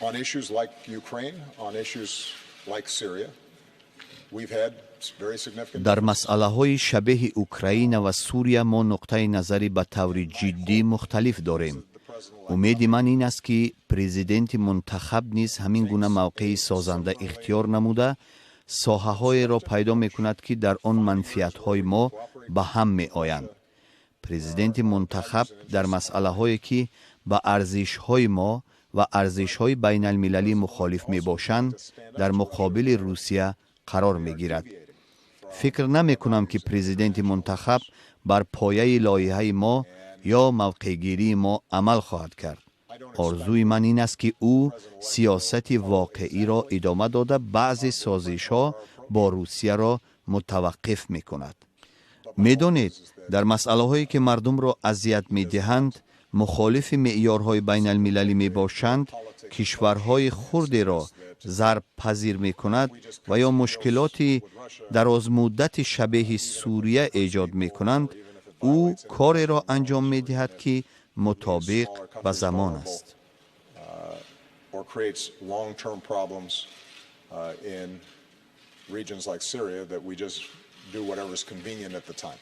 On issues like Ukraine, on issues like Syria, we've had very significant. در مسئله‌های شبیه اوکراین و سوریه ما نقطه نظری به طور جدی مختلف داریم. امید من این است که پرزیدنت منتخب نیز همین گونه موقع سازنده اختیار نموده ساحه‌های را پیدا می‌کند که در آن منفعت‌های ما به هم می‌آیند. پرزیدنت منتخب در مسئله‌هایی که به ارزش‌های ما و ارزش‌های بین المللی مخالف می‌باشند در مقابل روسیه قرار می‌گیرد. فکر نمی‌کنم که پرزیدنت منتخب بر پایه لایحه ما یا موقع‌گیری ما عمل خواهد کرد. آرزوی من این است که او سیاست واقعی را ادامه داده بعضی سازش‌ها با روسیه را متوقف می‌کند. می‌دانید در مسئله‌هایی که مردم را اذیت می‌دهند مخالف معیارهای بین المللی می‌باشند، کشورهای خرد را ضرب پذیر می‌کند و یا مشکلاتی درازمدت شبیه سوریه ایجاد می‌کنند، او کاری را انجام می‌دهد که مطابق به زمان است. Or creates long-term problems in regions like Syria that we just do whatever is convenient at the time.